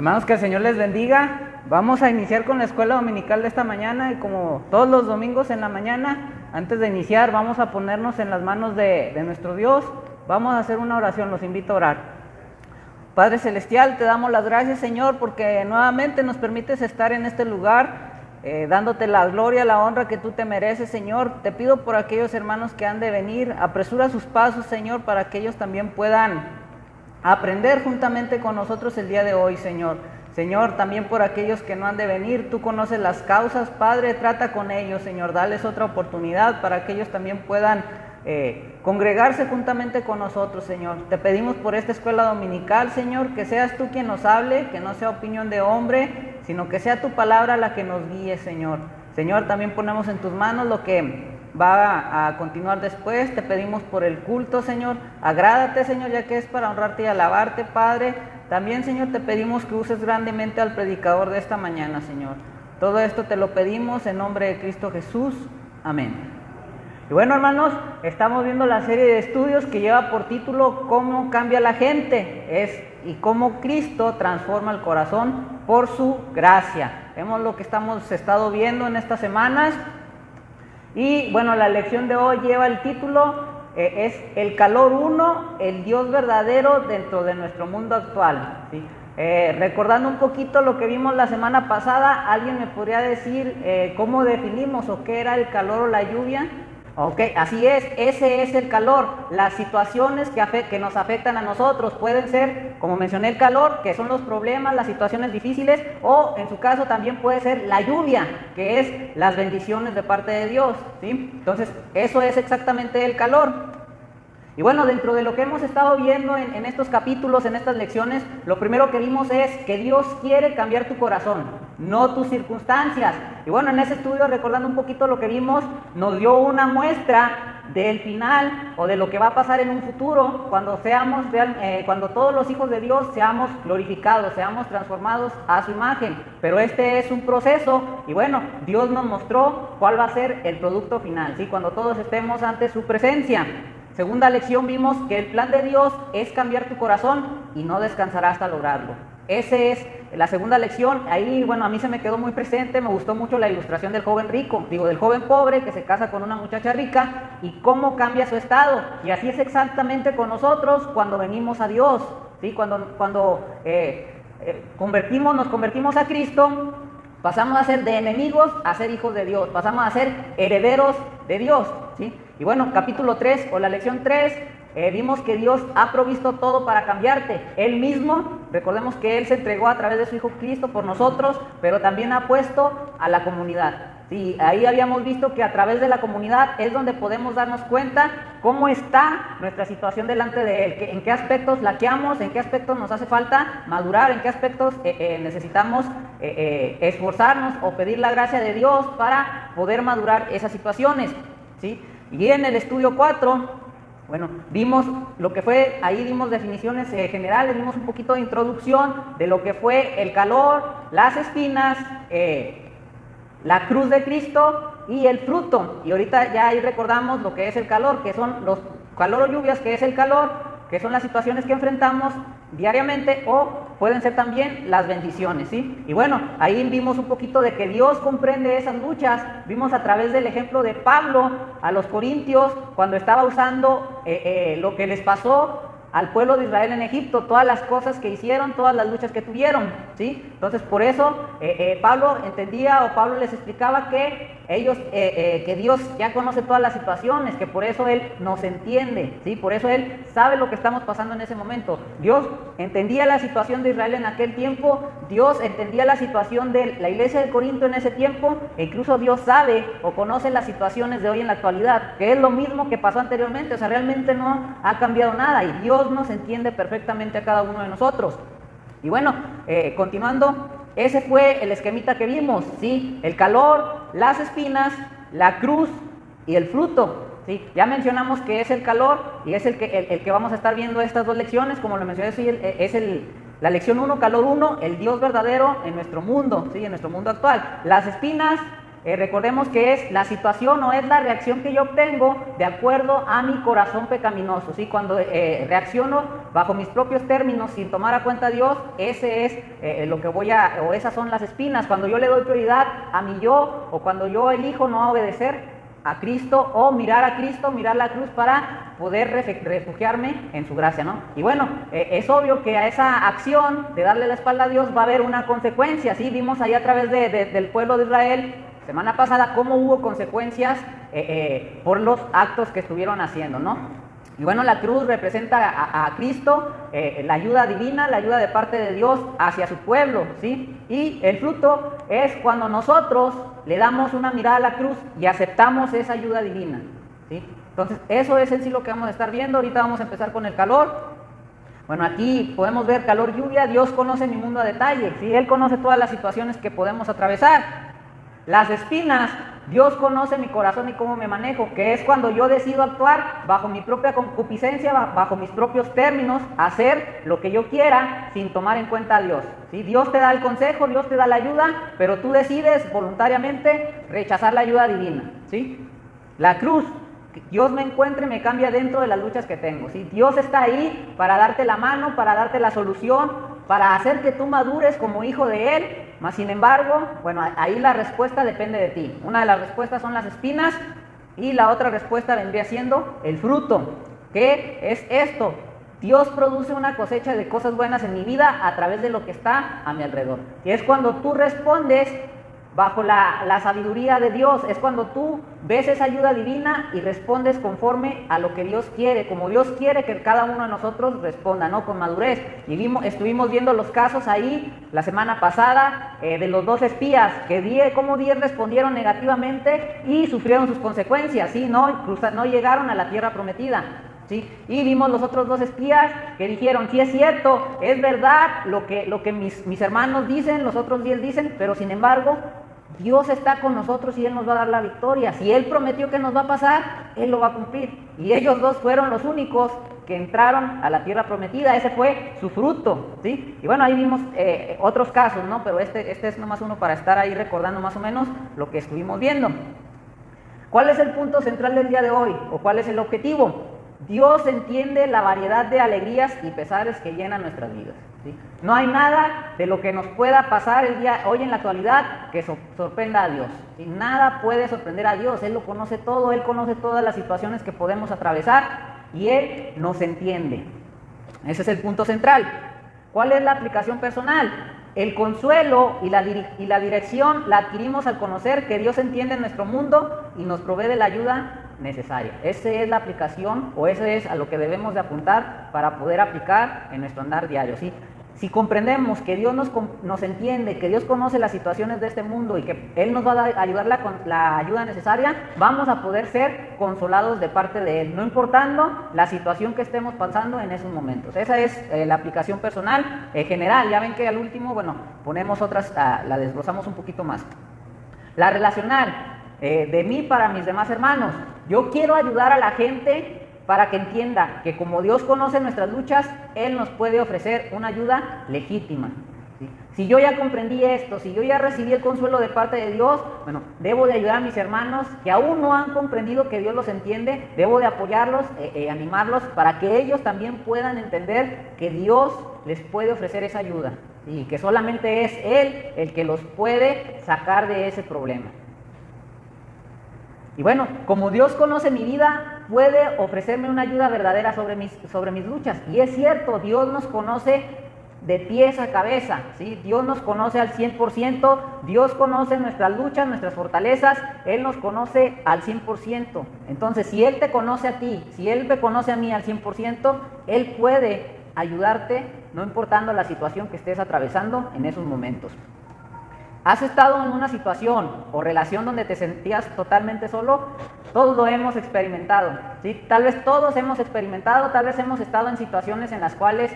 Hermanos, que el Señor les bendiga. Vamos a iniciar con la escuela dominical de esta mañana y como todos los domingos en la mañana, antes de iniciar vamos a ponernos en las manos de nuestro Dios. Vamos a hacer una oración, los invito a orar. Padre Celestial, te damos las gracias, Señor, porque nuevamente nos permites estar en este lugar, dándote la gloria, la honra que tú te mereces, Señor. Te pido por aquellos hermanos que han de venir, apresura sus pasos, Señor, para que ellos también puedan aprender juntamente con nosotros el día de hoy, Señor. Señor, también por aquellos que no han de venir, tú conoces las causas, Padre, trata con ellos, Señor, dales otra oportunidad para que ellos también puedan congregarse juntamente con nosotros, Señor. Te pedimos por esta escuela dominical, Señor, que seas tú quien nos hable, que no sea opinión de hombre, sino que sea tu palabra la que nos guíe, Señor. Señor, también ponemos en tus manos lo que va a continuar después. Te pedimos por el culto, Señor. Agrádate, Señor, ya que es para honrarte y alabarte, Padre. También, Señor, te pedimos que uses grandemente al predicador de esta mañana, Señor. Todo esto te lo pedimos en nombre de Cristo Jesús. Amén. Y bueno, hermanos, estamos viendo la serie de estudios que lleva por título ¿Cómo cambia la gente? Y cómo Cristo transforma el corazón por su gracia. Vemos lo que hemos estado viendo en estas semanas. Y bueno, la lección de hoy lleva el título, es el calor uno, el Dios verdadero dentro de nuestro mundo actual, ¿sí? Recordando un poquito lo que vimos la semana pasada, ¿alguien me podría decir cómo definimos o qué era el calor o la lluvia? Ok, así es, ese es el calor. Las situaciones que nos afectan a nosotros pueden ser, como mencioné, el calor, que son los problemas, las situaciones difíciles, o en su caso también puede ser la lluvia, que es las bendiciones de parte de Dios, ¿sí? Entonces, eso es exactamente el calor. Y bueno, dentro de lo que hemos estado viendo en estos capítulos, en estas lecciones, lo primero que vimos es que Dios quiere cambiar tu corazón, no tus circunstancias. Y bueno, en ese estudio, recordando un poquito lo que vimos, nos dio una muestra del final o de lo que va a pasar en un futuro cuando cuando todos los hijos de Dios seamos glorificados, seamos transformados a su imagen. Pero este es un proceso y bueno, Dios nos mostró cuál va a ser el producto final, ¿sí? Cuando todos estemos ante su presencia. Segunda lección, vimos que el plan de Dios es cambiar tu corazón y no descansará hasta lograrlo. Esa es la segunda lección. Ahí, bueno, a mí se me quedó muy presente, me gustó mucho la ilustración del joven rico, del joven pobre que se casa con una muchacha rica y cómo cambia su estado. Y así es exactamente con nosotros cuando venimos a Dios, ¿sí? Cuando nos convertimos a Cristo, pasamos a ser de enemigos a ser hijos de Dios, pasamos a ser herederos de Dios, ¿sí? Y bueno, capítulo 3 o la lección 3, vimos que Dios ha provisto todo para cambiarte. Él mismo, recordemos que Él se entregó a través de su Hijo Cristo por nosotros, pero también ha puesto a la comunidad. Sí, ahí habíamos visto que a través de la comunidad es donde podemos darnos cuenta cómo está nuestra situación delante de Él, en qué aspectos laqueamos, en qué aspectos nos hace falta madurar, en qué aspectos necesitamos esforzarnos o pedir la gracia de Dios para poder madurar esas situaciones, ¿sí? Y en el estudio 4, bueno, vimos lo que fue, ahí dimos definiciones generales, dimos un poquito de introducción de lo que fue el calor, las espinas, la cruz de Cristo y el fruto. Y ahorita ya ahí recordamos lo que es el calor, que son los calor o lluvias, que es el calor, que son las situaciones que enfrentamos diariamente o pueden ser también las bendiciones, ¿sí? Y bueno, ahí vimos un poquito de que Dios comprende esas luchas. Vimos a través del ejemplo de Pablo a los corintios cuando estaba usando lo que les pasó al pueblo de Israel en Egipto, todas las cosas que hicieron, todas las luchas que tuvieron, ¿sí? Entonces por eso Pablo entendía o Pablo les explicaba que que Dios ya conoce todas las situaciones, que por eso Él nos entiende, ¿sí? Por eso Él sabe lo que estamos pasando en ese momento. Dios entendía la situación de Israel en aquel tiempo, Dios entendía la situación de la iglesia de Corinto en ese tiempo, e incluso Dios sabe o conoce las situaciones de hoy en la actualidad, que es lo mismo que pasó anteriormente. O sea, realmente no ha cambiado nada y Dios nos entiende perfectamente a cada uno de nosotros. Y bueno, continuando, ese fue el esquemita que vimos, ¿sí? El calor, las espinas, la cruz y el fruto, ¿sí? Ya mencionamos que es el calor y es el que vamos a estar viendo estas dos lecciones, como lo mencioné, sí, la lección 1, calor 1, el Dios verdadero en nuestro mundo, ¿sí? En nuestro mundo actual. Las espinas recordemos que es la situación o es la reacción que yo obtengo de acuerdo a mi corazón pecaminoso, ¿sí? Cuando reacciono bajo mis propios términos sin tomar a cuenta a Dios, ese es lo que o esas son las espinas. Cuando yo le doy prioridad a mi yo, o cuando yo elijo no obedecer a Cristo, o mirar a Cristo, mirar la cruz para poder refugiarme en su gracia, ¿no? Y bueno, es obvio que a esa acción de darle la espalda a Dios va a haber una consecuencia, ¿sí? Vimos ahí a través del pueblo de Israel semana pasada cómo hubo consecuencias por los actos que estuvieron haciendo, ¿no? Y bueno, la cruz representa a Cristo, la ayuda divina, la ayuda de parte de Dios hacia su pueblo, ¿sí? Y el fruto es cuando nosotros le damos una mirada a la cruz y aceptamos esa ayuda divina, ¿sí? Entonces, eso es en sí lo que vamos a estar viendo. Ahorita vamos a empezar con el calor. Bueno, aquí podemos ver calor, lluvia. Dios conoce mi mundo a detalle, ¿sí? Él conoce todas las situaciones que podemos atravesar. Las espinas, Dios conoce mi corazón y cómo me manejo, que es cuando yo decido actuar bajo mi propia concupiscencia, bajo mis propios términos, hacer lo que yo quiera sin tomar en cuenta a Dios, ¿sí? Dios te da el consejo, Dios te da la ayuda, pero tú decides voluntariamente rechazar la ayuda divina, ¿sí? La cruz, Dios me encuentra y me cambia dentro de las luchas que tengo, ¿sí? Dios está ahí para darte la mano, para darte la solución, para hacer que tú madures como hijo de Él. Mas sin embargo, bueno, ahí la respuesta depende de ti. Una de las respuestas son las espinas y la otra respuesta vendría siendo el fruto. ¿Qué es esto? Dios produce una cosecha de cosas buenas en mi vida a través de lo que está a mi alrededor. Y es cuando tú respondes bajo la sabiduría de Dios, es cuando tú ves esa ayuda divina y respondes conforme a lo que Dios quiere, como Dios quiere que cada uno de nosotros responda, ¿no? Con madurez. Y estuvimos viendo los casos ahí la semana pasada de los 2 espías, cómo 10 respondieron negativamente y sufrieron sus consecuencias, ¿sí? No llegaron a la tierra prometida, ¿sí? Y vimos los otros 2 espías que dijeron, sí es cierto, es verdad lo que mis hermanos dicen, los otros 10 dicen, pero sin embargo, Dios está con nosotros y Él nos va a dar la victoria. Si Él prometió que nos va a pasar, Él lo va a cumplir. Y ellos 2 fueron los únicos que entraron a la tierra prometida, ese fue su fruto, ¿sí? Y bueno, ahí vimos otros casos, ¿no? Pero este es nomás uno para estar ahí recordando más o menos lo que estuvimos viendo. ¿Cuál es el punto central del día de hoy? ¿O cuál es el objetivo? Dios entiende la variedad de alegrías y pesares que llenan nuestras vidas, ¿sí? No hay nada de lo que nos pueda pasar hoy en la actualidad que sorprenda a Dios, ¿sí? Nada puede sorprender a Dios. Él lo conoce todo, Él conoce todas las situaciones que podemos atravesar y Él nos entiende. Ese es el punto central. ¿Cuál es la aplicación personal? El consuelo y la dirección la adquirimos al conocer que Dios entiende nuestro mundo y nos provee de la ayuda necesaria. Esa es la aplicación, o ese es a lo que debemos de apuntar para poder aplicar en nuestro andar diario, ¿sí? Si comprendemos que Dios nos entiende, que Dios conoce las situaciones de este mundo y que Él nos va a ayudar con la ayuda necesaria, vamos a poder ser consolados de parte de Él, no importando la situación que estemos pasando en esos momentos. Esa es la aplicación personal general. Ya ven que al último, bueno, ponemos otras, la desglosamos un poquito más. La relacional, de mí para mis demás hermanos. Yo quiero ayudar a la gente para que entienda que como Dios conoce nuestras luchas, Él nos puede ofrecer una ayuda legítima, ¿sí? Si yo ya comprendí esto, si yo ya recibí el consuelo de parte de Dios, bueno, debo de ayudar a mis hermanos que aún no han comprendido que Dios los entiende, debo de apoyarlos, animarlos para que ellos también puedan entender que Dios les puede ofrecer esa ayuda y que solamente es Él el que los puede sacar de ese problema. Y bueno, como Dios conoce mi vida, puede ofrecerme una ayuda verdadera sobre mis luchas. Y es cierto, Dios nos conoce de pies a cabeza, ¿sí? Dios nos conoce al 100%, Dios conoce nuestras luchas, nuestras fortalezas, Él nos conoce al 100%. Entonces, si Él te conoce a ti, si Él me conoce a mí al 100%, Él puede ayudarte, no importando la situación que estés atravesando en esos momentos. ¿Has estado en una situación o relación donde te sentías totalmente solo? Todos lo hemos experimentado, ¿sí? Tal vez todos hemos experimentado, tal vez hemos estado en situaciones en las cuales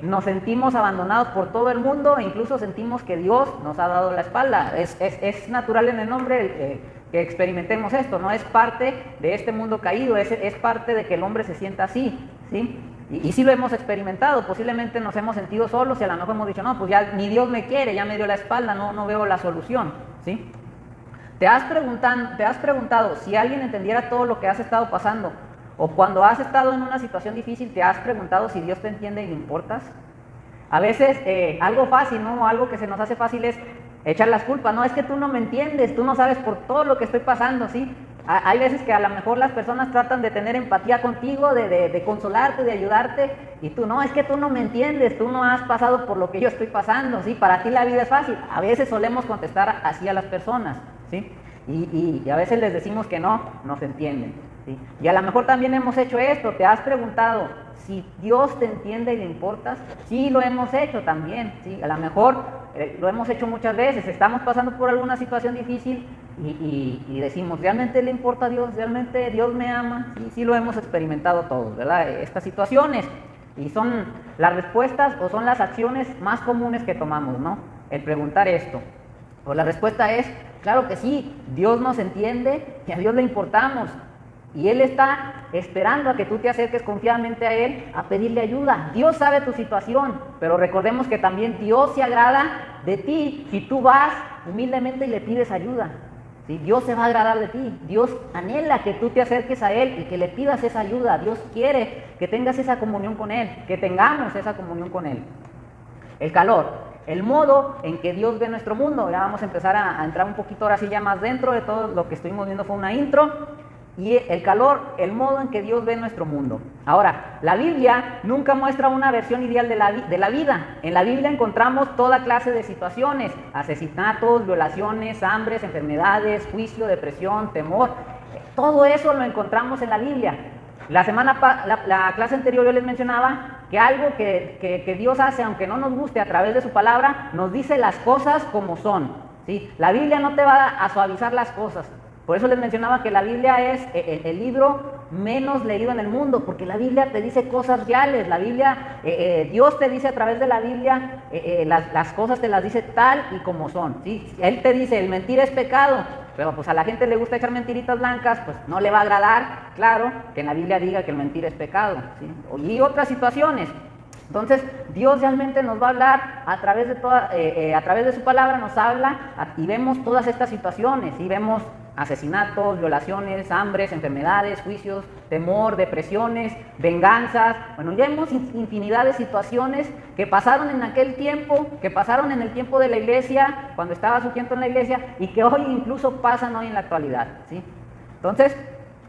nos sentimos abandonados por todo el mundo e incluso sentimos que Dios nos ha dado la espalda. Es natural en el nombre que experimentemos esto, ¿no? Es parte de este mundo caído, es parte de que el hombre se sienta así, ¿sí? Y sí lo hemos experimentado, posiblemente nos hemos sentido solos y a lo mejor hemos dicho, no, pues ya ni Dios me quiere, ya me dio la espalda, no veo la solución, ¿sí? ¿Te has preguntado si alguien entendiera todo lo que has estado pasando? O cuando has estado en una situación difícil, ¿te has preguntado si Dios te entiende y le importas? A veces algo fácil, ¿no? Algo que se nos hace fácil es echar las culpas. No, es que tú no me entiendes, tú no sabes por todo lo que estoy pasando, ¿sí? Hay veces que a lo mejor las personas tratan de tener empatía contigo, de consolarte, de ayudarte, y tú, no, es que tú no me entiendes, tú no has pasado por lo que yo estoy pasando, ¿sí? Para ti la vida es fácil. A veces solemos contestar así a las personas, ¿sí? Y a veces les decimos que no nos entienden, ¿sí? Y a lo mejor también hemos hecho esto. ¿Te has preguntado si Dios te entiende y le importas? Sí, lo hemos hecho también, ¿sí? A lo mejor lo hemos hecho muchas veces. Estamos pasando por alguna situación difícil y decimos, ¿realmente le importa a Dios? ¿Realmente Dios me ama? Sí, sí lo hemos experimentado todos, ¿verdad? Estas situaciones. Y son las respuestas o son las acciones más comunes que tomamos, ¿no? El preguntar esto. Pues la respuesta es, claro que sí, Dios nos entiende y a Dios le importamos. Y Él está esperando a que tú te acerques confiadamente a Él a pedirle ayuda. Dios sabe tu situación, pero recordemos que también Dios se agrada de ti si tú vas humildemente y le pides ayuda. ¿Sí? Dios se va a agradar de ti. Dios anhela que tú te acerques a Él y que le pidas esa ayuda. Dios quiere que tengas esa comunión con Él, que tengamos esa comunión con Él. El calor, el modo en que Dios ve nuestro mundo. Ya vamos a empezar a entrar un poquito ahora sí ya más dentro de todo lo que estuvimos viendo, fue una intro. Y el calor, el modo en que Dios ve nuestro mundo. Ahora, la Biblia nunca muestra una versión ideal de la vida. En la Biblia encontramos toda clase de situaciones: asesinatos, violaciones, hambres, enfermedades, juicio, depresión, temor. Todo eso lo encontramos en la Biblia. La clase anterior yo les mencionaba que algo que Dios hace, aunque no nos guste, a través de su palabra, nos dice las cosas como son, ¿sí? La Biblia no te va a suavizar las cosas. Por eso les mencionaba que la Biblia es el libro menos leído en el mundo, porque la Biblia te dice cosas reales. La Biblia, Dios te dice a través de la Biblia, las cosas te las dice tal y como son, ¿sí? Él te dice, el mentir es pecado, pero pues a la gente le gusta echar mentiritas blancas, pues no le va a agradar, claro, que en la Biblia diga que el mentir es pecado, ¿sí? Y otras situaciones. Entonces, Dios realmente nos va a hablar a través de su palabra, nos habla y vemos todas estas situaciones, y vemos asesinatos, violaciones, hambres, enfermedades, juicios, temor, depresiones, venganzas. Bueno, ya vemos infinidad de situaciones que pasaron en aquel tiempo, que pasaron en el tiempo de la iglesia, cuando estaba surgiendo en la iglesia, y que hoy incluso pasan hoy en la actualidad, ¿sí? Entonces,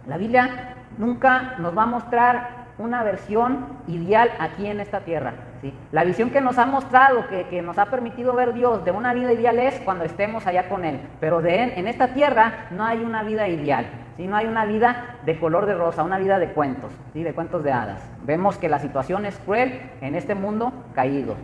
la Biblia nunca nos va a mostrar una versión ideal aquí en esta tierra, ¿sí? La visión que nos ha mostrado, que nos ha permitido ver Dios de una vida ideal es cuando estemos allá con Él, pero en esta tierra no hay una vida ideal, ¿sí? No hay una vida de color de rosa, una vida de cuentos, ¿sí? De cuentos de hadas. Vemos que la situación es cruel en este mundo caído.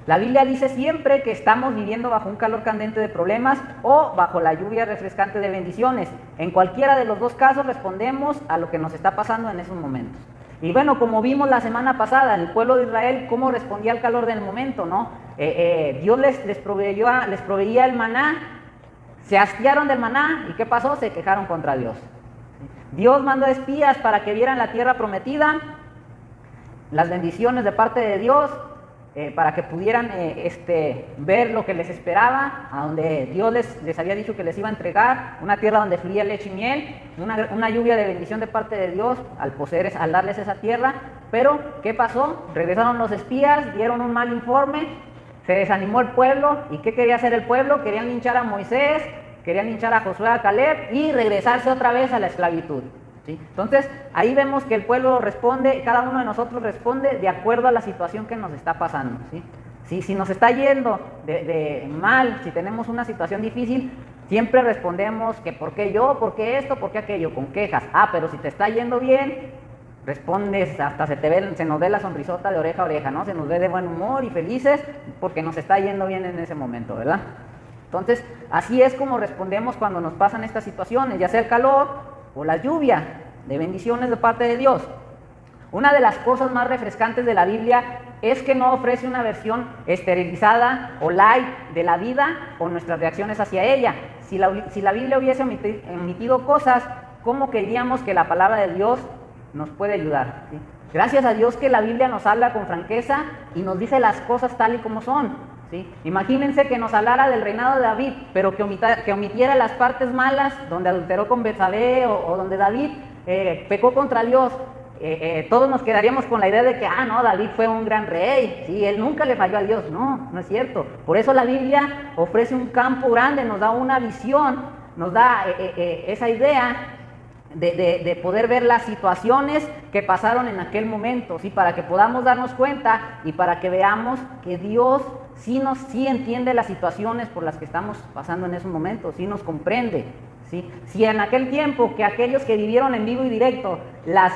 La Biblia dice siempre que estamos viviendo bajo un calor candente de problemas o bajo la lluvia refrescante de bendiciones. En cualquiera de los dos casos respondemos a lo que nos está pasando en esos momentos. Y bueno, como vimos la semana pasada, el pueblo de Israel, cómo respondía al calor del momento, ¿no? Dios les proveía el maná, se hastiaron del maná, ¿y qué pasó? Se quejaron contra Dios. Dios mandó espías para que vieran la tierra prometida, las bendiciones de parte de Dios, para que pudieran ver lo que les esperaba, a donde Dios les había dicho que les iba a entregar, una tierra donde fluía leche y miel, una lluvia de bendición de parte de Dios al darles esa tierra. Pero, ¿qué pasó? Regresaron los espías, dieron un mal informe, se desanimó el pueblo. ¿Y qué quería hacer el pueblo? Querían linchar a Moisés, querían linchar a Josué, a Caleb y regresarse otra vez a la esclavitud, ¿sí? Entonces, ahí vemos que el pueblo responde, cada uno de nosotros responde de acuerdo a la situación que nos está pasando, ¿sí? Si nos está yendo de mal, si tenemos una situación difícil, siempre respondemos que ¿por qué yo? ¿Por qué esto? ¿Por qué aquello? Con quejas. Pero si te está yendo bien, respondes, hasta se nos ve la sonrisota de oreja a oreja, ¿no? Se nos ve de buen humor y felices porque nos está yendo bien en ese momento, ¿verdad? Entonces, así es como respondemos cuando nos pasan estas situaciones, ya sea el calor o la lluvia de bendiciones de parte de Dios. Una de las cosas más refrescantes de la Biblia es que no ofrece una versión esterilizada o light de la vida o nuestras reacciones hacia ella. Si la Biblia hubiese emitido cosas, ¿cómo creeríamos que la palabra de Dios nos puede ayudar? ¿Sí? Gracias a Dios que la Biblia nos habla con franqueza y nos dice las cosas tal y como son, ¿sí? Imagínense que nos hablara del reinado de David, pero que omitiera las partes malas, donde adulteró con Betsabé o donde David pecó contra Dios. Todos nos quedaríamos con la idea de que, no, David fue un gran rey, ¿sí? Él nunca le falló a Dios. No, no es cierto. Por eso la Biblia ofrece un campo grande, nos da una visión, nos da esa idea de poder ver las situaciones que pasaron en aquel momento, ¿sí? Para que podamos darnos cuenta y para que veamos que Dios sí entiende las situaciones por las que estamos pasando en esos momentos, sí nos comprende, ¿sí? Si en aquel tiempo que aquellos que vivieron en vivo y directo las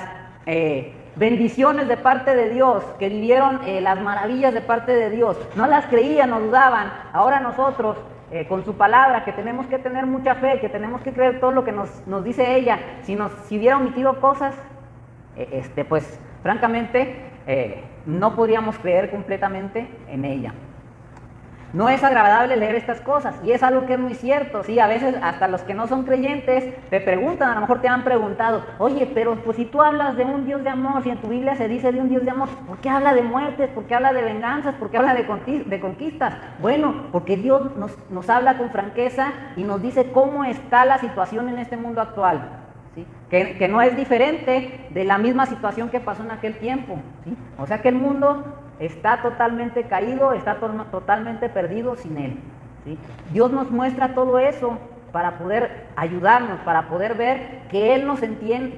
bendiciones de parte de Dios, que vivieron las maravillas de parte de Dios, no las creían, no dudaban, ahora nosotros con su palabra, que tenemos que tener mucha fe, que tenemos que creer todo lo que nos dice ella, si hubiera omitido cosas, pues francamente no podríamos creer completamente en ella. No es agradable leer estas cosas, y es algo que es muy cierto, ¿sí? A veces hasta los que no son creyentes te preguntan, a lo mejor te han preguntado, oye, pero pues si tú hablas de un Dios de amor, si en tu Biblia se dice de un Dios de amor, ¿por qué habla de muertes? ¿Por qué habla de venganzas? ¿Por qué habla de conquistas? Bueno, porque Dios nos habla con franqueza y nos dice cómo está la situación en este mundo actual, ¿sí? Que no es diferente de la misma situación que pasó en aquel tiempo, ¿sí? O sea que el mundo está totalmente caído, está totalmente perdido sin Él, ¿sí? Dios nos muestra todo eso para poder ayudarnos, para poder ver que Él nos entiende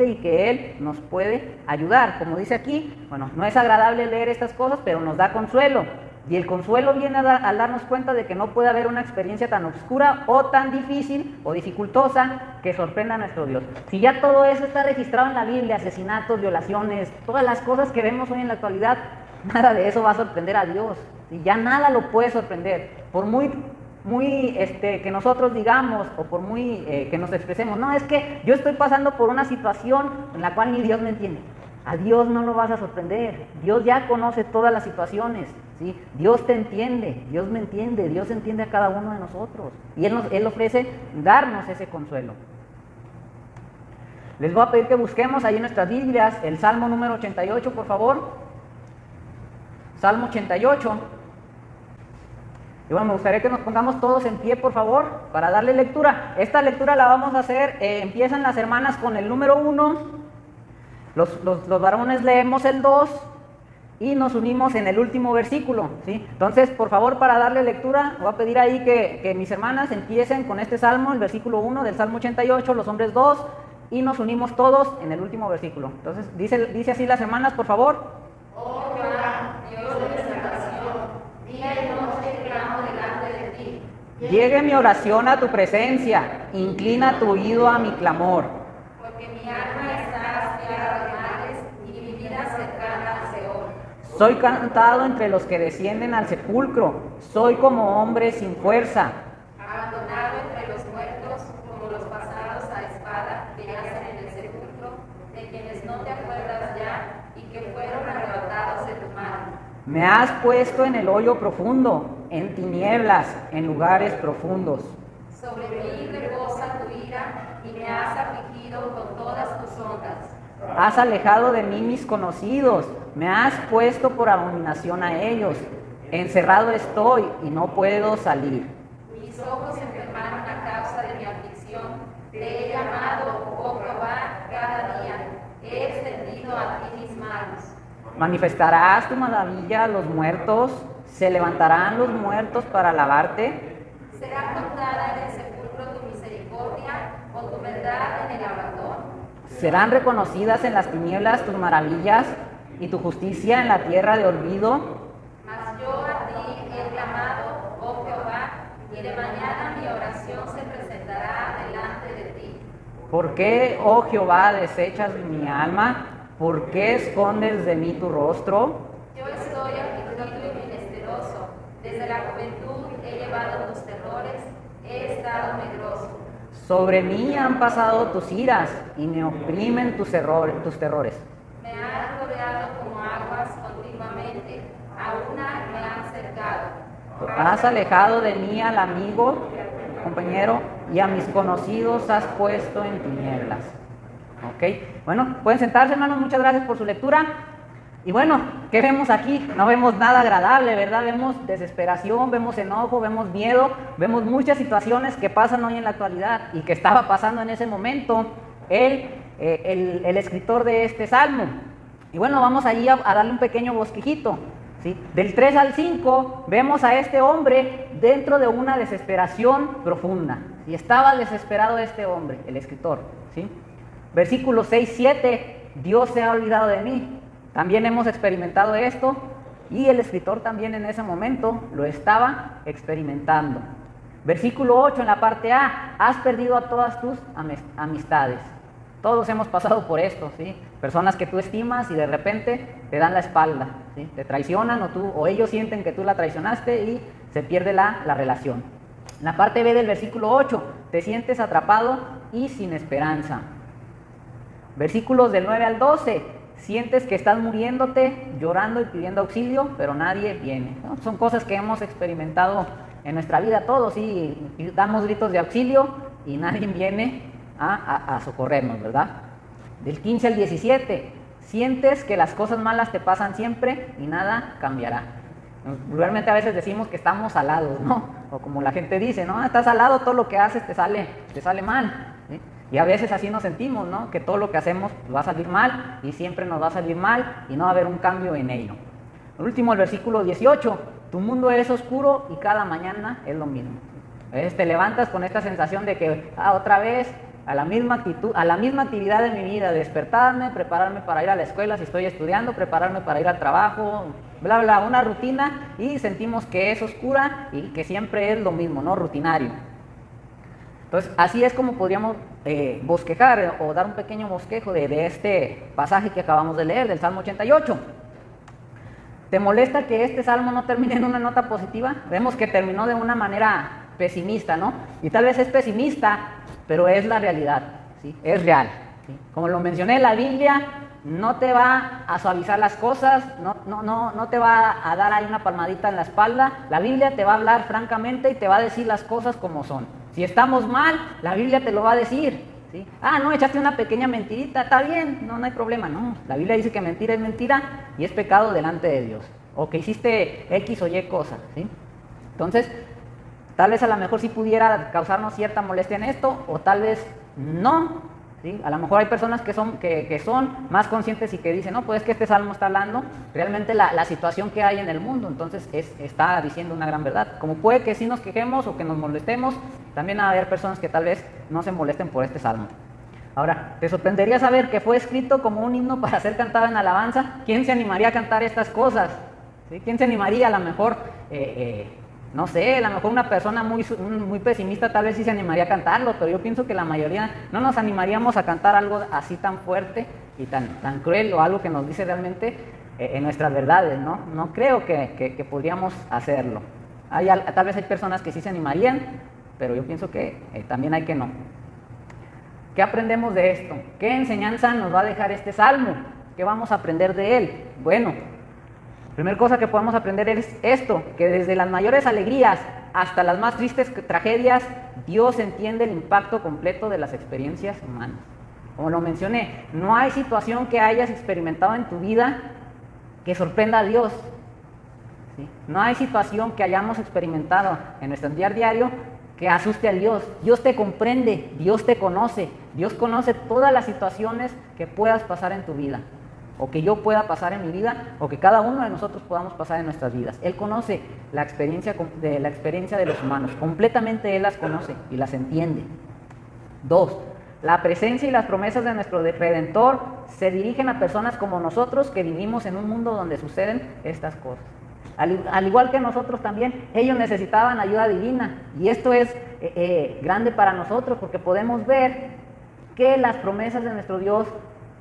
y que Él nos puede ayudar. Como dice aquí, bueno, no es agradable leer estas cosas, pero nos da consuelo. Y el consuelo viene al darnos cuenta de que no puede haber una experiencia tan oscura o tan difícil o dificultosa que sorprenda a nuestro Dios. Si ya todo eso está registrado en la Biblia, asesinatos, violaciones, todas las cosas que vemos hoy en la actualidad, nada de eso va a sorprender a Dios. ¿Sí? Ya nada lo puede sorprender. Por muy que nosotros digamos o por muy que nos expresemos, no, es que yo estoy pasando por una situación en la cual ni Dios me entiende. A Dios no lo vas a sorprender. Dios ya conoce todas las situaciones, ¿sí? Dios te entiende, Dios me entiende, Dios entiende a cada uno de nosotros. Y Él ofrece darnos ese consuelo. Les voy a pedir que busquemos ahí en nuestras Biblias el Salmo número 88, por favor. Salmo 88. Y bueno, me gustaría que nos pongamos todos en pie, por favor, para darle lectura. Esta lectura la vamos a hacer, empiezan las hermanas con el número 1. Los varones leemos el 2 y nos unimos en el último versículo, ¿sí? Entonces, por favor, para darle lectura, voy a pedir ahí que mis hermanas empiecen con este salmo, el versículo 1 del Salmo 88, los hombres 2, y nos unimos todos en el último versículo. Entonces, dice así las hermanas, por favor. Oh Jehová, Dios de mi salvación, día y noche clamo delante de ti. Llegue mi oración a tu presencia, inclina tu oído a mi clamor. Porque mi alma está hastiada de males y mi vida cercana al Seol. Soy contado entre los que descienden al sepulcro, soy como hombre sin fuerza. Abandonado entre los muertos, como los pasados a espada que yacen en el sepulcro, de quienes no te acuerdas ya y que fueron arrebatados de tu mano. Me has puesto en el hoyo profundo, en tinieblas, en lugares profundos. Sobre mí reposa tu ira y me has afligido con todas tus ondas. Has alejado de mí mis conocidos, me has puesto por abominación a ellos. Encerrado estoy y no puedo salir. Mis ojos se enfermaron a causa de mi aflicción. Te he llamado, oh Jehová, cada día. He extendido a ti mis manos. ¿Manifestarás tu maravilla a los muertos? ¿Se levantarán los muertos para alabarte? ¿Será contada en el sepulcro tu misericordia o tu verdad en el abandono? ¿Serán reconocidas en las tinieblas tus maravillas y tu justicia en la tierra de olvido? Mas yo a ti he clamado, oh Jehová, y de mañana mi oración se presentará delante de ti. ¿Por qué, oh Jehová, desechas mi alma? ¿Por qué escondes de mí tu rostro? Yo estoy afligido y menesteroso. Desde la juventud he llevado tus terrores, he estado medroso. Sobre mí han pasado tus iras y me oprimen tus terrores. Me han rodeado como aguas continuamente, a una me han cercado. Has alejado de mí al amigo, compañero, y a mis conocidos has puesto en tinieblas. Ok, bueno, pueden sentarse, hermanos, muchas gracias por su lectura. Y bueno, ¿qué vemos aquí? No vemos nada agradable, ¿verdad? Vemos desesperación, vemos enojo, vemos miedo, vemos muchas situaciones que pasan hoy en la actualidad y que estaba pasando en ese momento el escritor de este salmo. Y bueno, vamos allí a darle un pequeño bosquejito, ¿sí? Del 3 al 5 vemos a este hombre dentro de una desesperación profunda. Y estaba desesperado este hombre, el escritor, ¿sí? Versículos 6, 7, Dios se ha olvidado de mí. También hemos experimentado esto y el escritor también en ese momento lo estaba experimentando. Versículo 8 en la parte A, has perdido a todas tus amistades. Todos hemos pasado por esto, ¿sí? Personas que tú estimas y de repente te dan la espalda, ¿sí? Te traicionan o ellos sienten que tú la traicionaste y se pierde la relación. En la parte B del versículo 8, te sientes atrapado y sin esperanza. Versículos del 9 al 12, sientes que estás muriéndote, llorando y pidiendo auxilio, pero nadie viene, ¿no? Son cosas que hemos experimentado en nuestra vida todos, y damos gritos de auxilio y nadie viene a socorrernos, ¿verdad? Del 15 al 17, sientes que las cosas malas te pasan siempre y nada cambiará. Realmente a veces decimos que estamos salados, ¿no? O como la gente dice, ¿no? Estás salado, todo lo que haces te sale mal, ¿sí? Y a veces así nos sentimos, ¿no? Que todo lo que hacemos va a salir mal y siempre nos va a salir mal y no va a haber un cambio en ello. Por último, el versículo 18, tu mundo es oscuro y cada mañana es lo mismo. A veces te levantas con esta sensación de que otra vez a la misma actividad de mi vida, despertarme, prepararme para ir a la escuela si estoy estudiando, prepararme para ir al trabajo, bla, bla, una rutina, y sentimos que es oscura y que siempre es lo mismo, ¿no? Rutinario. Entonces, así es como podríamos bosquejar o dar un pequeño bosquejo de este pasaje que acabamos de leer, del Salmo 88. ¿Te molesta que este salmo no termine en una nota positiva? Vemos que terminó de una manera pesimista, ¿no? Y tal vez es pesimista, pero es la realidad, ¿sí? Es real, ¿sí? Como lo mencioné, la Biblia no te va a suavizar las cosas, no te va a dar ahí una palmadita en la espalda. La Biblia te va a hablar francamente y te va a decir las cosas como son. Si estamos mal, la Biblia te lo va a decir, ¿sí? No, echaste una pequeña mentirita, está bien, no hay problema. No, la Biblia dice que mentira es mentira y es pecado delante de Dios. O que hiciste X o Y cosa, ¿sí? Entonces, tal vez a lo mejor sí pudiera causarnos cierta molestia en esto, o tal vez no, ¿sí? A lo mejor hay personas que son más conscientes y que dicen, no, pues es que este salmo está hablando realmente la situación que hay en el mundo, entonces está diciendo una gran verdad. Como puede que sí nos quejemos o que nos molestemos, también va a haber personas que tal vez no se molesten por este salmo. Ahora, te sorprendería saber que fue escrito como un himno para ser cantado en alabanza. ¿Quién se animaría a cantar estas cosas? ¿Sí? ¿Quién se animaría? A lo mejor no sé, a lo mejor una persona muy pesimista tal vez sí se animaría a cantarlo, pero yo pienso que la mayoría no nos animaríamos a cantar algo así tan fuerte y tan cruel, o algo que nos dice realmente en nuestras verdades, ¿no? No creo que podríamos hacerlo. Tal vez hay personas que sí se animarían, pero yo pienso que también hay que no. ¿Qué aprendemos de esto? ¿Qué enseñanza nos va a dejar este salmo? ¿Qué vamos a aprender de él? Bueno, la primera cosa que podemos aprender es esto, que desde las mayores alegrías hasta las más tristes tragedias, Dios entiende el impacto completo de las experiencias humanas. Como lo mencioné, no hay situación que hayas experimentado en tu vida que sorprenda a Dios, ¿sí? No hay situación que hayamos experimentado en nuestro día a diario que asuste a Dios. Dios te comprende, Dios te conoce, Dios conoce todas las situaciones que puedas pasar en tu vida, o que yo pueda pasar en mi vida, o que cada uno de nosotros podamos pasar en nuestras vidas. Él conoce la experiencia de los humanos, completamente Él las conoce y las entiende. 2. La presencia y las promesas de nuestro Redentor se dirigen a personas como nosotros que vivimos en un mundo donde suceden estas cosas. Al igual que nosotros también, ellos necesitaban ayuda divina, y esto es grande para nosotros porque podemos ver que las promesas de nuestro Dios,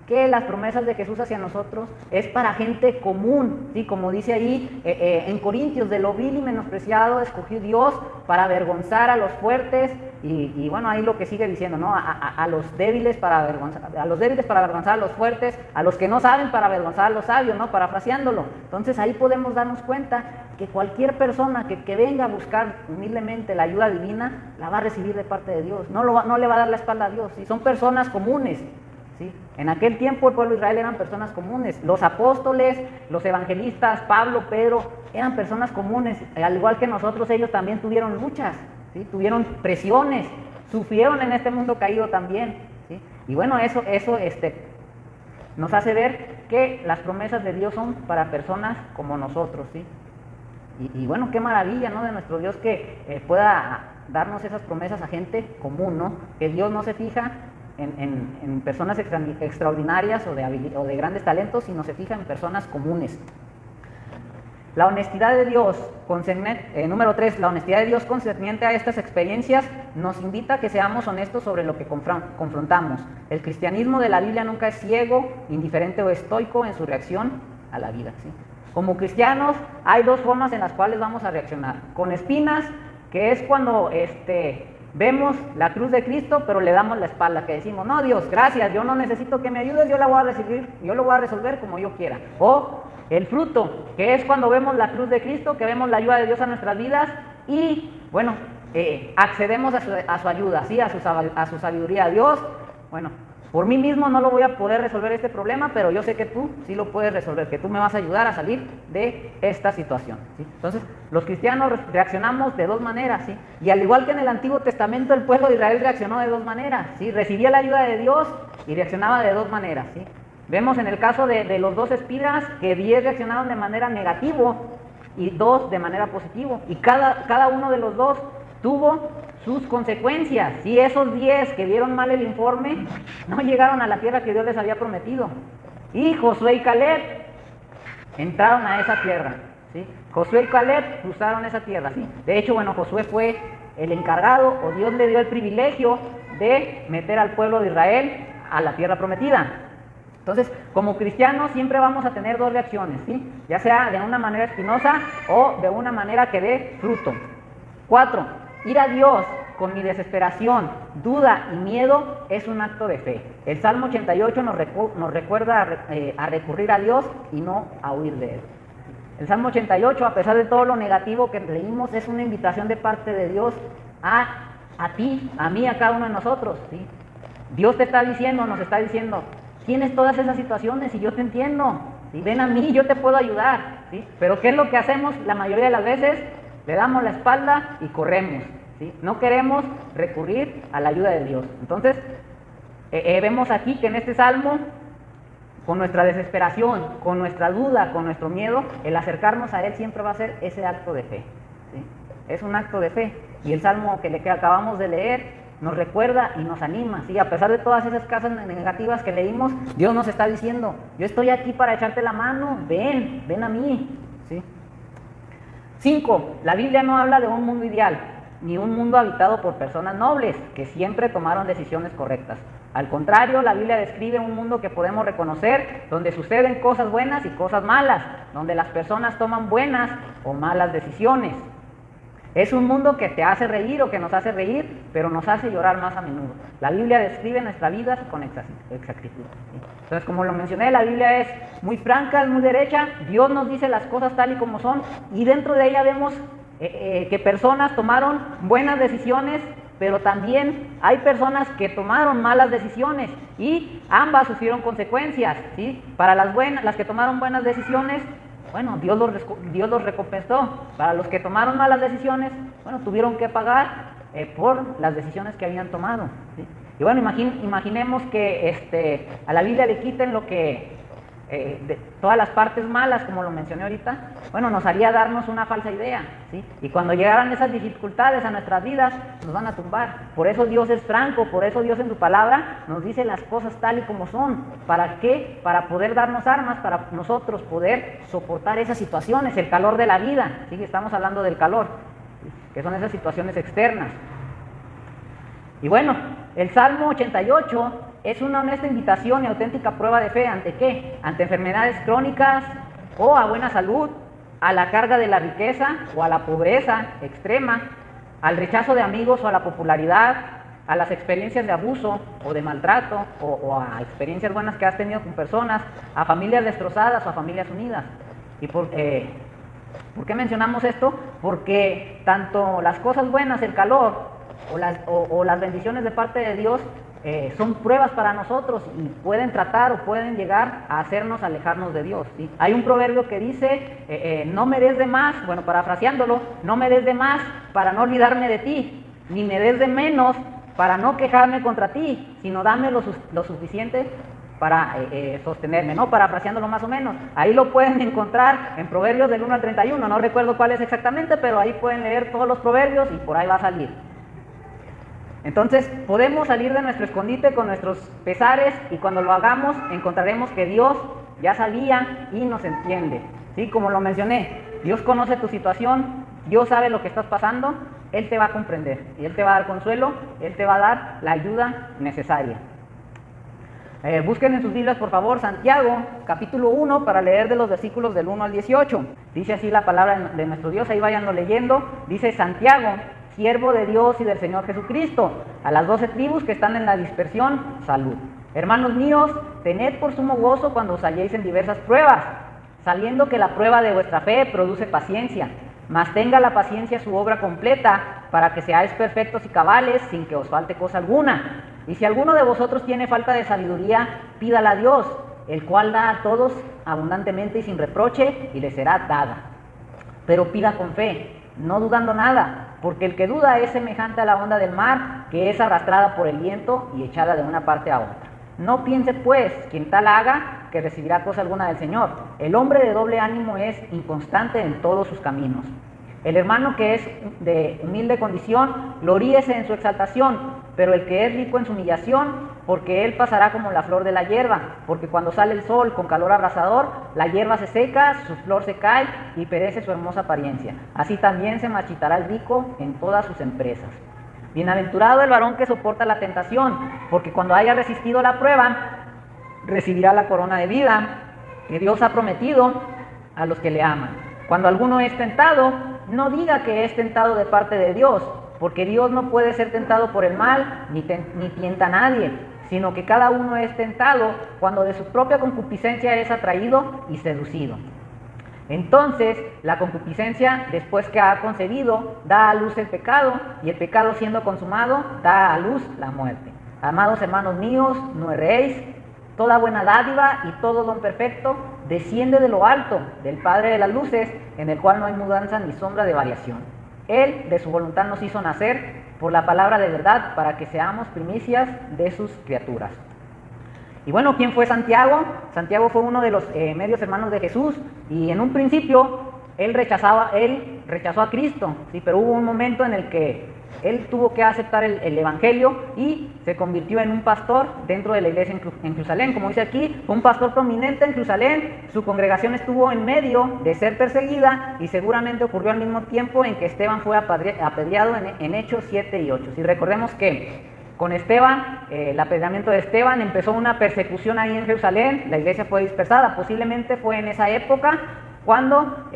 que las promesas de Jesús hacia nosotros es para gente común, ¿sí? Como dice ahí en Corintios, de lo vil y menospreciado escogió Dios para avergonzar a los fuertes, y bueno, ahí lo que sigue diciendo, ¿no? A los débiles para avergonzar a los fuertes, a los que no saben para avergonzar a los sabios, ¿no? Parafraseándolo. Entonces ahí podemos darnos cuenta que cualquier persona que venga a buscar humildemente la ayuda divina, la va a recibir de parte de Dios, no le va a dar la espalda a Dios, ¿sí? Son personas comunes, ¿sí? En aquel tiempo el pueblo de Israel eran personas comunes. Los apóstoles, los evangelistas, Pablo, Pedro, eran personas comunes. Al igual que nosotros, ellos también tuvieron luchas, ¿sí? Tuvieron presiones, sufrieron en este mundo caído también, ¿sí? Y bueno, eso nos hace ver que las promesas de Dios son para personas como nosotros, ¿sí? Y bueno, qué maravilla, ¿no? De nuestro Dios que pueda darnos esas promesas a gente común, ¿no? Que Dios no se fija en personas extraordinarias o de grandes talentos, sino se fija en personas comunes. La honestidad de Dios, número 3, la honestidad de Dios concerniente a estas experiencias nos invita a que seamos honestos sobre lo que confrontamos. El cristianismo de la Biblia nunca es ciego, indiferente o estoico en su reacción a la vida, ¿sí? Como cristianos hay dos formas en las cuales vamos a reaccionar. Con espinas, que es cuando vemos la cruz de Cristo, pero le damos la espalda, que decimos, no, Dios, gracias, yo no necesito que me ayudes, yo la voy a recibir, yo lo voy a resolver como yo quiera. O el fruto, que es cuando vemos la cruz de Cristo, que vemos la ayuda de Dios a nuestras vidas y, bueno, accedemos a su ayuda, ¿sí? A su sabiduría. Dios, bueno, por mí mismo no lo voy a poder resolver este problema, pero yo sé que tú sí lo puedes resolver, que tú me vas a ayudar a salir de esta situación, ¿sí? Entonces, los cristianos reaccionamos de dos maneras, ¿sí? Y al igual que en el Antiguo Testamento, el pueblo de Israel reaccionó de dos maneras, ¿sí? Recibía la ayuda de Dios y reaccionaba de dos maneras, ¿sí? Vemos en el caso de los dos espías que 10 reaccionaron de manera negativa y 2 de manera positiva. Y cada uno de los dos tuvo sus consecuencias. Y esos 10 que vieron mal el informe no llegaron a la tierra que Dios les había prometido. Y Josué y Caleb entraron a esa tierra, ¿sí? Josué y Caleb cruzaron esa tierra, ¿sí? De hecho, bueno, Josué fue el encargado, o Dios le dio el privilegio de meter al pueblo de Israel a la tierra prometida. Entonces, como cristianos siempre vamos a tener dos reacciones, ¿sí? Ya sea de una manera espinosa o de una manera que dé fruto. 4. Ir a Dios con mi desesperación, duda y miedo es un acto de fe. El Salmo 88 nos recuerda a recurrir a Dios y no a huir de Él. El Salmo 88, a pesar de todo lo negativo que leímos, es una invitación de parte de Dios a ti, a mí, a cada uno de nosotros, ¿sí? Dios te está diciendo, nos está diciendo, tienes todas esas situaciones y yo te entiendo, ¿sí? Ven a mí, yo te puedo ayudar, ¿sí? Pero ¿qué es lo que hacemos la mayoría de las veces? Le damos la espalda y corremos, ¿sí? No queremos recurrir a la ayuda de Dios. Entonces, vemos aquí que en este salmo, con nuestra desesperación, con nuestra duda, con nuestro miedo, el acercarnos a Él siempre va a ser ese acto de fe, ¿sí? Es un acto de fe. Y el salmo que acabamos de leer nos recuerda y nos anima, ¿sí? A pesar de todas esas cosas negativas que leímos, Dios nos está diciendo, yo estoy aquí para echarte la mano, ven a mí, ¿sí? 5. La Biblia no habla de un mundo ideal, ni un mundo habitado por personas nobles, que siempre tomaron decisiones correctas. Al contrario, la Biblia describe un mundo que podemos reconocer, donde suceden cosas buenas y cosas malas, donde las personas toman buenas o malas decisiones. Es un mundo que te hace reír o que nos hace reír, pero nos hace llorar más a menudo. La Biblia describe nuestra vida con exactitud, ¿sí? Entonces, como lo mencioné, la Biblia es muy franca, es muy derecha. Dios nos dice las cosas tal y como son, y dentro de ella vemos que personas tomaron buenas decisiones, pero también hay personas que tomaron malas decisiones, y ambas sufrieron consecuencias, ¿sí? Para las que tomaron buenas decisiones, bueno, Dios los recompensó. Para los que tomaron malas decisiones, bueno, tuvieron que pagar por las decisiones que habían tomado, ¿sí? Y bueno, imaginemos que a la Biblia le quiten lo que de todas las partes malas, como lo mencioné ahorita. Bueno, nos haría darnos una falsa idea, ¿sí? Y cuando llegaran esas dificultades a nuestras vidas, nos van a tumbar. Por eso Dios es franco, por eso Dios en su palabra nos dice las cosas tal y como son. ¿Para qué? Para poder darnos armas, para nosotros poder soportar esas situaciones, el calor de la vida, ¿sí? Estamos hablando del calor, ¿sí? Que son esas situaciones externas. Y bueno, el Salmo 88 es una honesta invitación y auténtica prueba de fe. ¿Ante qué? Ante enfermedades crónicas o a buena salud, a la carga de la riqueza o a la pobreza extrema, al rechazo de amigos o a la popularidad, a las experiencias de abuso o de maltrato o a experiencias buenas que has tenido con personas, a familias destrozadas o a familias unidas. ¿Y por qué mencionamos esto? Porque tanto las cosas buenas, el calor o las bendiciones de parte de Dios son pruebas para nosotros y pueden tratar o pueden llegar a hacernos alejarnos de Dios, ¿sí? Hay un proverbio que dice, no me des de más, bueno, parafraseándolo, no me des de más para no olvidarme de ti, ni me des de menos para no quejarme contra ti, sino dame lo suficiente para sostenerme, ¿no? Parafraseándolo más o menos. Ahí lo pueden encontrar en Proverbios del 1 al 31, no recuerdo cuál es exactamente, pero ahí pueden leer todos los proverbios y por ahí va a salir. Entonces, podemos salir de nuestro escondite con nuestros pesares y cuando lo hagamos encontraremos que Dios ya sabía y nos entiende, ¿sí? Como lo mencioné, Dios conoce tu situación, Dios sabe lo que estás pasando, Él te va a comprender y Él te va a dar consuelo, Él te va a dar la ayuda necesaria. Busquen en sus Biblias, por favor, Santiago, capítulo 1, para leer de los versículos del 1 al 18. Dice así la palabra de nuestro Dios, ahí váyanlo leyendo. Dice Santiago, siervo de Dios y del Señor Jesucristo, a las 12 tribus que están en la dispersión, salud. Hermanos míos, tened por sumo gozo cuando os halléis en diversas pruebas, sabiendo que la prueba de vuestra fe produce paciencia. Mas tenga la paciencia su obra completa, para que seáis perfectos y cabales, sin que os falte cosa alguna. Y si alguno de vosotros tiene falta de sabiduría, pídala a Dios, el cual da a todos abundantemente y sin reproche, y le será dada. Pero pida con fe, no dudando nada, porque el que duda es semejante a la onda del mar, que es arrastrada por el viento y echada de una parte a otra. No piense pues, quien tal haga, que recibirá cosa alguna del Señor. El hombre de doble ánimo es inconstante en todos sus caminos. El hermano que es de humilde condición, gloríese en su exaltación, pero el que es rico en su humillación, porque él pasará como la flor de la hierba, porque cuando sale el sol con calor abrasador, la hierba se seca, su flor se cae y perece su hermosa apariencia. Así también se marchitará el rico en todas sus empresas. Bienaventurado el varón que soporta la tentación, porque cuando haya resistido la prueba, recibirá la corona de vida que Dios ha prometido a los que le aman. Cuando alguno es tentado, no diga que es tentado de parte de Dios, porque Dios no puede ser tentado por el mal, ni tienta a nadie, sino que cada uno es tentado cuando de su propia concupiscencia es atraído y seducido. Entonces, la concupiscencia, después que ha concebido, da a luz el pecado, y el pecado siendo consumado, da a luz la muerte. Amados hermanos míos, no erréis. Toda buena dádiva y todo don perfecto desciende de lo alto, del Padre de las luces, en el cual no hay mudanza ni sombra de variación. Él de su voluntad nos hizo nacer por la palabra de verdad, para que seamos primicias de sus criaturas. Y bueno, ¿quién fue Santiago? Santiago fue uno de los medios hermanos de Jesús, y en un principio él rechazó a Cristo, ¿sí? Pero hubo un momento en el que él tuvo que aceptar el evangelio y se convirtió en un pastor dentro de la iglesia en Jerusalén. Como dice aquí, fue un pastor prominente en Jerusalén, su congregación estuvo en medio de ser perseguida y seguramente ocurrió al mismo tiempo en que Esteban fue apedreado en Hechos 7 y 8. Si recordemos que con Esteban, el apedreamiento de Esteban, empezó una persecución ahí en Jerusalén, la iglesia fue dispersada, posiblemente fue en esa época cuando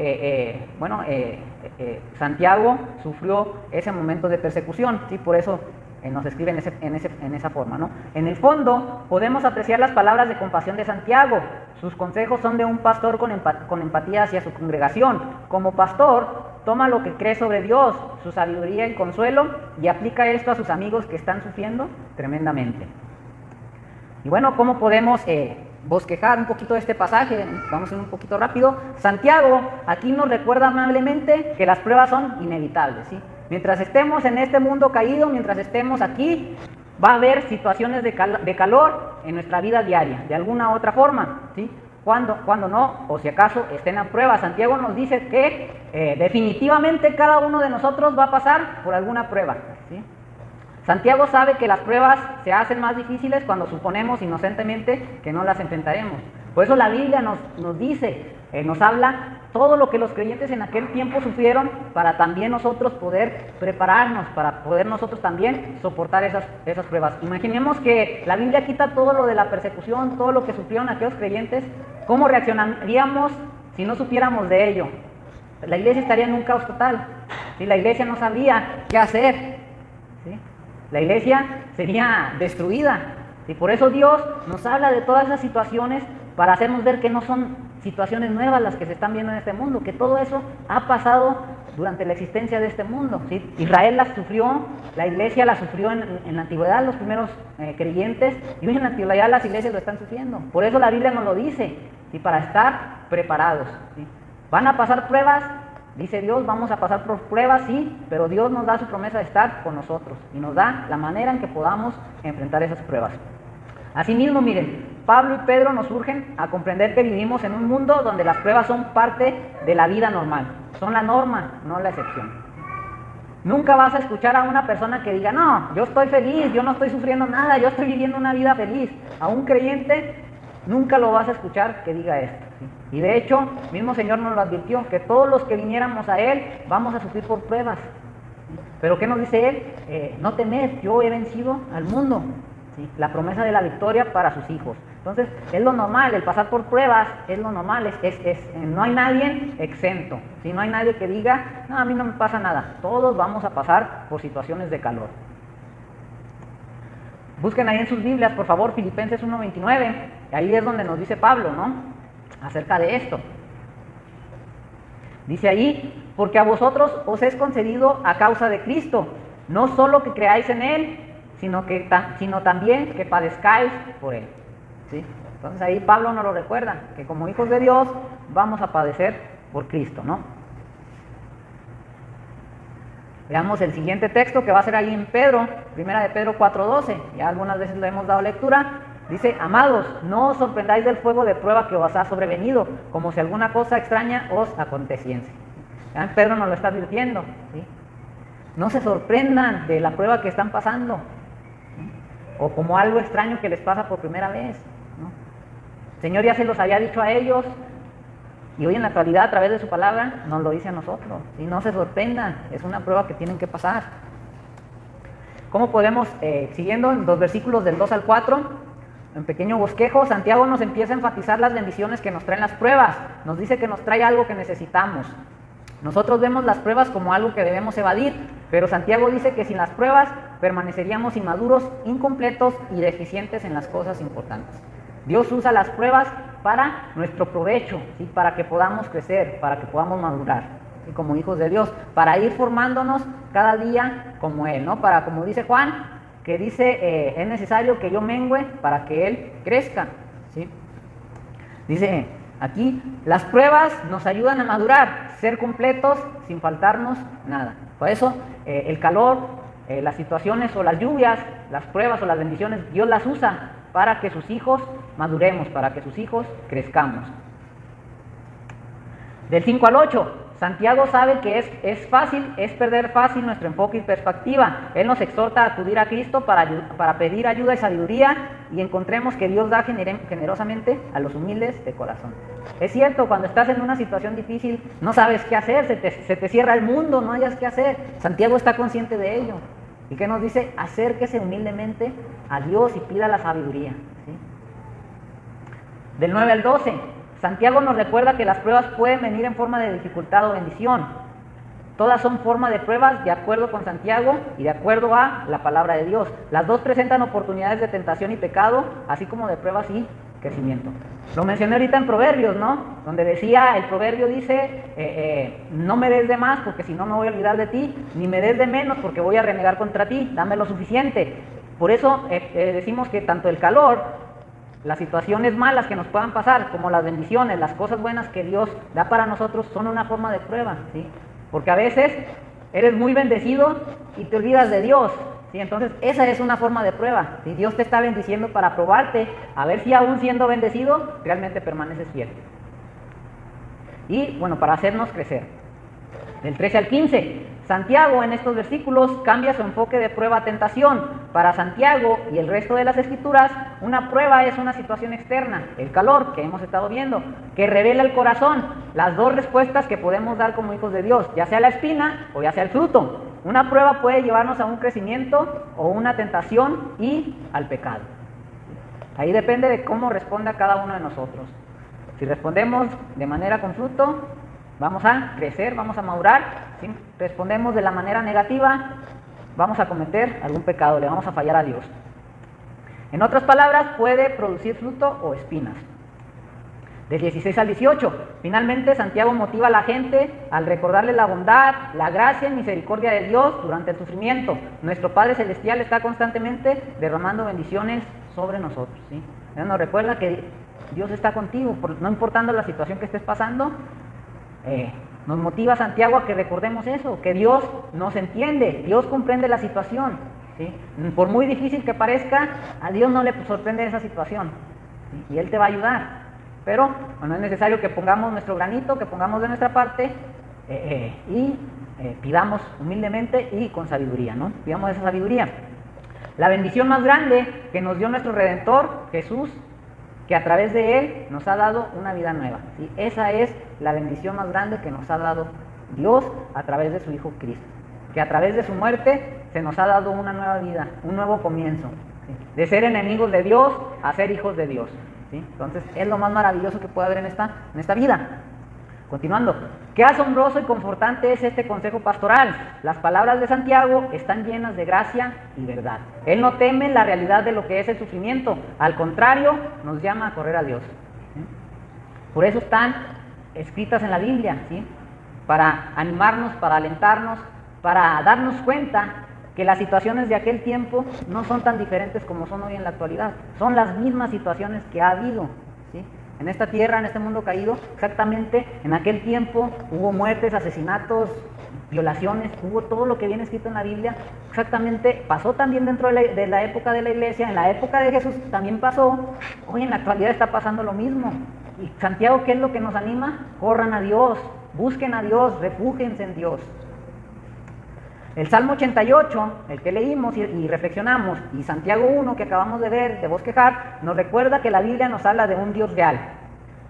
Santiago sufrió ese momento de persecución, ¿sí? Por eso nos escribe en esa forma, ¿no? En el fondo podemos apreciar las palabras de compasión de Santiago. Sus consejos son de un pastor con empatía hacia su congregación. Como pastor, toma lo que cree sobre Dios, su sabiduría y consuelo, y aplica esto a sus amigos que están sufriendo tremendamente. Y bueno, ¿cómo podemos bosquejar un poquito de este pasaje? Vamos a ir un poquito rápido. Santiago aquí nos recuerda amablemente que las pruebas son inevitables, ¿sí? Mientras estemos en este mundo caído, mientras estemos aquí, va a haber situaciones de calor en nuestra vida diaria, de alguna u otra forma, ¿sí? Cuando no, o si acaso estén a prueba. Santiago nos dice que definitivamente cada uno de nosotros va a pasar por alguna prueba, ¿sí? Santiago sabe que las pruebas se hacen más difíciles cuando suponemos inocentemente que no las enfrentaremos. Por eso la Biblia nos dice, nos habla todo lo que los creyentes en aquel tiempo sufrieron, para también nosotros poder prepararnos, para poder nosotros también soportar esas pruebas. Imaginemos que la Biblia quita todo lo de la persecución, todo lo que sufrieron aquellos creyentes. ¿Cómo reaccionaríamos si no supiéramos de ello? La iglesia estaría en un caos total, ¿sí? La iglesia no sabría qué hacer, ¿sí? La iglesia sería destruida. Y por eso Dios nos habla de todas esas situaciones para hacernos ver que no son situaciones nuevas las que se están viendo en este mundo, que todo eso ha pasado durante la existencia de este mundo, ¿sí? Israel las sufrió, la iglesia las sufrió en la antigüedad, los primeros creyentes, y hoy en la antigüedad las iglesias lo están sufriendo. Por eso la Biblia nos lo dice, ¿sí? Para estar preparados, ¿sí? Van a pasar pruebas, dice Dios, vamos a pasar por pruebas, sí, pero Dios nos da su promesa de estar con nosotros y nos da la manera en que podamos enfrentar esas pruebas. Asimismo, miren, Pablo y Pedro nos urgen a comprender que vivimos en un mundo donde las pruebas son parte de la vida normal, son la norma, no la excepción. Nunca vas a escuchar a una persona que diga, no, yo estoy feliz, yo no estoy sufriendo nada, yo estoy viviendo una vida feliz. A un creyente nunca lo vas a escuchar que diga esto, ¿sí? Y de hecho, mismo Señor nos lo advirtió, que todos los que viniéramos a Él vamos a sufrir por pruebas. Pero ¿qué nos dice Él? No temed, yo he vencido al mundo. ¿Sí? La promesa de la victoria para sus hijos. Entonces, es lo normal, el pasar por pruebas es lo normal, no hay nadie exento, ¿sí? No hay nadie que diga, no, a mí no me pasa nada. Todos vamos a pasar por situaciones de calor. Busquen ahí en sus Biblias, por favor, Filipenses 1:29, ahí es donde nos dice Pablo, ¿no? Acerca de esto. Dice ahí, porque a vosotros os es concedido a causa de Cristo, no solo que creáis en Él, sino también que padezcáis por Él, ¿sí? Entonces ahí Pablo nos lo recuerda, que como hijos de Dios vamos a padecer por Cristo, ¿no? Veamos el siguiente texto que va a ser ahí en Pedro, primera de Pedro 4:12, ya algunas veces le hemos dado lectura. Dice, amados, no os sorprendáis del fuego de prueba que os ha sobrevenido, como si alguna cosa extraña os aconteciese. Ya Pedro nos lo está advirtiendo, ¿sí? No se sorprendan de la prueba que están pasando, ¿sí? O como algo extraño que les pasa por primera vez, ¿no? El Señor ya se los había dicho a ellos, y hoy en la actualidad a través de su palabra nos lo dice a nosotros, y no se sorprendan, es una prueba que tienen que pasar. ¿Cómo podemos, siguiendo en los versículos del 2 al 4, en pequeño bosquejo, Santiago nos empieza a enfatizar las bendiciones que nos traen las pruebas, nos dice que nos trae algo que necesitamos. Nosotros vemos las pruebas como algo que debemos evadir, pero Santiago dice que sin las pruebas permaneceríamos inmaduros, incompletos y deficientes en las cosas importantes. Dios usa las pruebas para nuestro provecho, ¿sí? Para que podamos crecer, para que podamos madurar, ¿sí? Como hijos de Dios, para ir formándonos cada día como Él, ¿no? Para, como dice Juan, que dice, es necesario que yo mengüe para que Él crezca, ¿sí? Dice aquí, las pruebas nos ayudan a madurar, ser completos sin faltarnos nada. Por eso, el calor, las situaciones o las lluvias, las pruebas o las bendiciones, Dios las usa para que sus hijos maduremos, para que sus hijos crezcamos. Del 5 al 8, Santiago sabe que es perder fácil nuestro enfoque y perspectiva. Él nos exhorta a acudir a Cristo para pedir ayuda y sabiduría, y encontremos que Dios da generosamente a los humildes de corazón. Es cierto, cuando estás en una situación difícil, no sabes qué hacer, se te cierra el mundo, no hayas qué hacer. Santiago está consciente de ello. ¿Y qué nos dice? Acérquese humildemente a Dios y pida la sabiduría, ¿sí? Del 9 al 12, Santiago nos recuerda que las pruebas pueden venir en forma de dificultad o bendición. Todas son forma de pruebas de acuerdo con Santiago y de acuerdo a la palabra de Dios. Las dos presentan oportunidades de tentación y pecado, así como de pruebas y crecimiento. Lo mencioné ahorita en Proverbios, ¿no? Donde decía, el proverbio dice, no me des de más porque si no me voy a olvidar de ti, ni me des de menos porque voy a renegar contra ti, dame lo suficiente. Por eso decimos que tanto el calor, las situaciones malas que nos puedan pasar, como las bendiciones, las cosas buenas que Dios da para nosotros, son una forma de prueba, ¿sí? Porque a veces eres muy bendecido y te olvidas de Dios, ¿sí? Entonces esa es una forma de prueba, ¿sí? Dios te está bendiciendo para probarte, a ver si aún siendo bendecido, realmente permaneces fiel. Y bueno, para hacernos crecer. Del 13 al 15, Santiago en estos versículos cambia su enfoque de prueba a tentación. Para Santiago y el resto de las escrituras, una prueba es una situación externa, el calor que hemos estado viendo, que revela el corazón, las dos respuestas que podemos dar como hijos de Dios, ya sea la espina o ya sea el fruto. Una prueba puede llevarnos a un crecimiento o una tentación y al pecado. Ahí depende de cómo responda cada uno de nosotros. Si respondemos de manera con fruto, vamos a crecer, vamos a madurar. Si respondemos de la manera negativa, vamos a cometer algún pecado, le vamos a fallar a Dios. En otras palabras, puede producir fruto o espinas. Del 16 al 18. Finalmente, Santiago motiva a la gente al recordarle la bondad, la gracia y misericordia de Dios durante el sufrimiento. Nuestro Padre Celestial está constantemente derramando bendiciones sobre nosotros, ¿sí? Él nos recuerda que Dios está contigo, no importando la situación que estés pasando. Nos motiva Santiago a que recordemos eso, que Dios nos entiende, Dios comprende la situación, ¿sí? Por muy difícil que parezca, a Dios no le sorprende esa situación, ¿sí? Y Él te va a ayudar. Pero bueno, es necesario que pongamos nuestro granito, que pongamos de nuestra parte y pidamos humildemente y con sabiduría, ¿no? Pidamos esa sabiduría. La bendición más grande que nos dio nuestro Redentor, Jesús, que a través de Él nos ha dado una vida nueva, ¿sí? Esa es la bendición más grande que nos ha dado Dios a través de su Hijo Cristo. Que a través de su muerte se nos ha dado una nueva vida, un nuevo comienzo, ¿sí? De ser enemigos de Dios a ser hijos de Dios, ¿sí? Entonces es lo más maravilloso que puede haber en esta vida. Continuando, qué asombroso y confortante es este consejo pastoral. Las palabras de Santiago están llenas de gracia y verdad. Él no teme la realidad de lo que es el sufrimiento, al contrario, nos llama a correr a Dios, ¿sí? Por eso están escritas en la Biblia, ¿sí? Para animarnos, para alentarnos, para darnos cuenta que las situaciones de aquel tiempo no son tan diferentes como son hoy en la actualidad. Son las mismas situaciones que ha habido, ¿sí? En esta tierra, en este mundo caído, exactamente en aquel tiempo hubo muertes, asesinatos, violaciones, hubo todo lo que viene escrito en la Biblia. Exactamente, pasó también dentro de la época de la iglesia, en la época de Jesús también pasó. Hoy en la actualidad está pasando lo mismo. Y Santiago, ¿qué es lo que nos anima? Corran a Dios, busquen a Dios, refúgiense en Dios. El Salmo 88, el que leímos y reflexionamos, y Santiago 1, que acabamos de ver, de bosquejar, nos recuerda que la Biblia nos habla de un Dios real,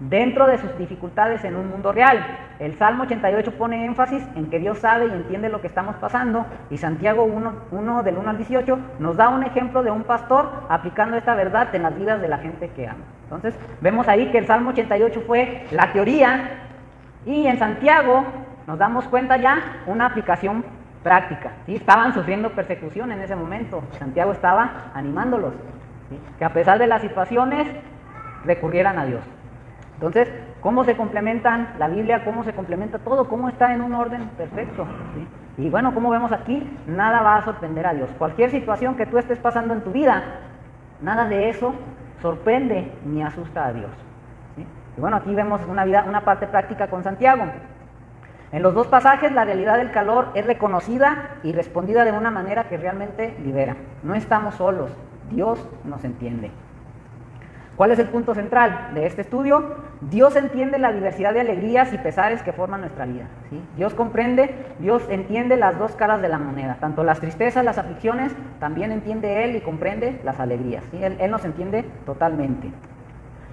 dentro de sus dificultades en un mundo real. El Salmo 88 pone énfasis en que Dios sabe y entiende lo que estamos pasando, y Santiago 1 del 1 al 18 nos da un ejemplo de un pastor aplicando esta verdad en las vidas de la gente que ama. Entonces, vemos ahí que el Salmo 88 fue la teoría, y en Santiago nos damos cuenta ya una aplicación práctica, ¿sí? Estaban sufriendo persecución en ese momento. Santiago estaba animándolos, ¿sí? Que a pesar de las situaciones recurrieran a Dios. Entonces, ¿cómo se complementan la Biblia? ¿Cómo se complementa todo? ¿Cómo está en un orden perfecto? ¿Sí? Y bueno, como vemos aquí, nada va a sorprender a Dios. Cualquier situación que tú estés pasando en tu vida, nada de eso sorprende ni asusta a Dios, ¿sí? Y bueno, aquí vemos una parte práctica con Santiago. En los dos pasajes la realidad del calor es reconocida y respondida de una manera que realmente libera. No estamos solos, Dios nos entiende. ¿Cuál es el punto central de este estudio? Dios entiende la diversidad de alegrías y pesares que forman nuestra vida, ¿sí? Dios comprende, Dios entiende las dos caras de la moneda, tanto las tristezas, las aflicciones, también entiende Él y comprende las alegrías, ¿sí? Él nos entiende totalmente.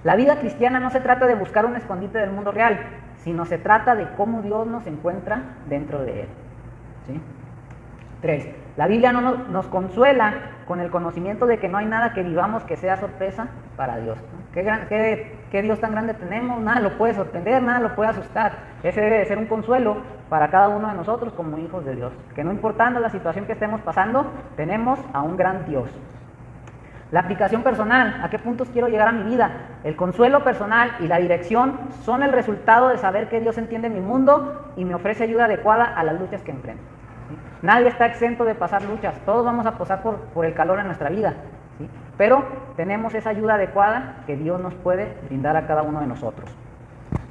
La vida cristiana no se trata de buscar un escondite del mundo real, sino se trata de cómo Dios nos encuentra dentro de Él, ¿sí? 3. La Biblia no nos consuela con el conocimiento de que no hay nada que vivamos que sea sorpresa para Dios, ¿no? ¿Qué Dios tan grande tenemos? Nada lo puede sorprender, nada lo puede asustar. Ese debe de ser un consuelo para cada uno de nosotros como hijos de Dios, que no importando la situación que estemos pasando, tenemos a un gran Dios. La aplicación personal, ¿a qué puntos quiero llegar a mi vida? El consuelo personal y la dirección son el resultado de saber que Dios entiende mi mundo y me ofrece ayuda adecuada a las luchas que enfrento, ¿sí? Nadie está exento de pasar luchas, todos vamos a pasar por el calor en nuestra vida, ¿sí? Pero tenemos esa ayuda adecuada que Dios nos puede brindar a cada uno de nosotros.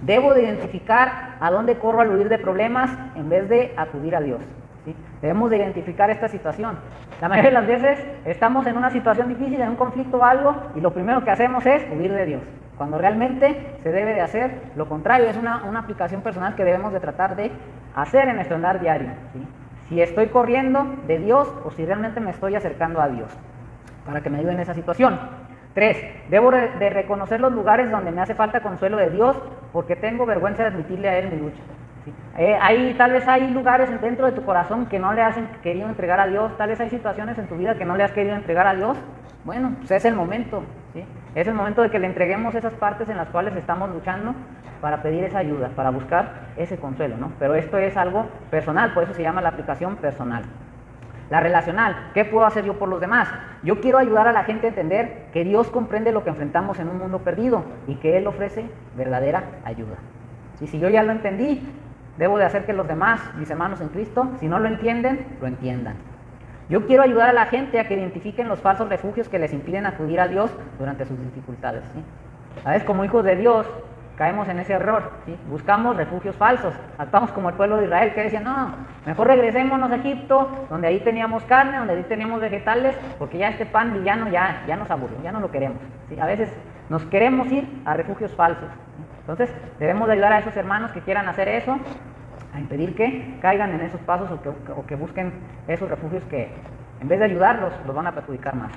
Debo de identificar a dónde corro al huir de problemas en vez de acudir a Dios, ¿sí? Debemos de identificar esta situación. La mayoría de las veces estamos en una situación difícil, en un conflicto o algo, y lo primero que hacemos es huir de Dios, cuando realmente se debe de hacer lo contrario. Es una aplicación personal que debemos de tratar de hacer en nuestro andar diario, ¿sí? Si estoy corriendo de Dios o si realmente me estoy acercando a Dios, para que me ayude en esa situación. 3. Debo de reconocer los lugares donde me hace falta consuelo de Dios, porque tengo vergüenza de admitirle a Él mi lucha, ¿sí? Tal vez hay lugares dentro de tu corazón que no le has querido entregar a Dios, tal vez hay situaciones en tu vida que no le has querido entregar a Dios. Bueno, pues es el momento, ¿sí? Es el momento de que le entreguemos esas partes en las cuales estamos luchando para pedir esa ayuda, para buscar ese consuelo, ¿no? Pero esto es algo personal, por eso se llama la aplicación personal. La relacional, ¿qué puedo hacer yo por los demás? Yo quiero ayudar a la gente a entender que Dios comprende lo que enfrentamos en un mundo perdido y que Él ofrece verdadera ayuda. Y si yo ya lo entendí, debo de hacer que los demás, mis hermanos en Cristo, si no lo entienden, lo entiendan. Yo quiero ayudar a la gente a que identifiquen los falsos refugios que les impiden acudir a Dios durante sus dificultades, ¿sí? A veces como hijos de Dios caemos en ese error, ¿sí? Buscamos refugios falsos, actuamos como el pueblo de Israel que decía, no, mejor regresémonos a Egipto, donde ahí teníamos carne, donde ahí teníamos vegetales, porque ya este pan villano ya nos aburrió, ya no lo queremos, ¿sí? A veces nos queremos ir a refugios falsos, ¿sí? Entonces debemos de ayudar a esos hermanos que quieran hacer eso, a impedir que caigan en esos pasos o que busquen esos refugios que en vez de ayudarlos, los van a perjudicar más.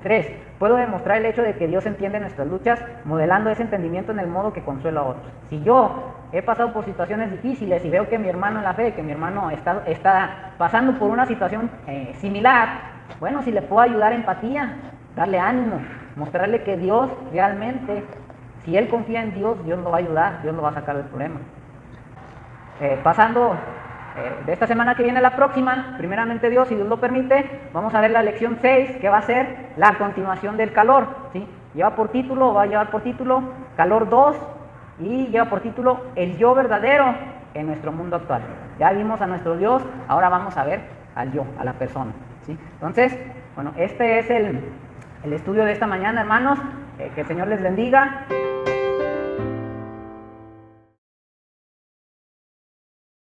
3. Puedo demostrar el hecho de que Dios entiende nuestras luchas modelando ese entendimiento en el modo que consuela a otros. Si yo he pasado por situaciones difíciles y veo que mi hermano en la fe, que mi hermano está pasando por una situación similar, bueno, si le puedo ayudar, empatía, darle ánimo, mostrarle que Dios realmente, si él confía en Dios, Dios lo va a ayudar, Dios lo va a sacar del problema. Pasando de esta semana que viene a la próxima, primeramente Dios, si Dios lo permite, vamos a ver la lección 6, que va a ser la continuación del calor, ¿sí? Va a llevar por título Calor 2 y lleva por título El yo verdadero en nuestro mundo actual. Ya vimos a nuestro Dios, ahora vamos a ver al yo, a la persona, ¿sí? Entonces, bueno, este es el estudio de esta mañana, hermanos, que el Señor les bendiga.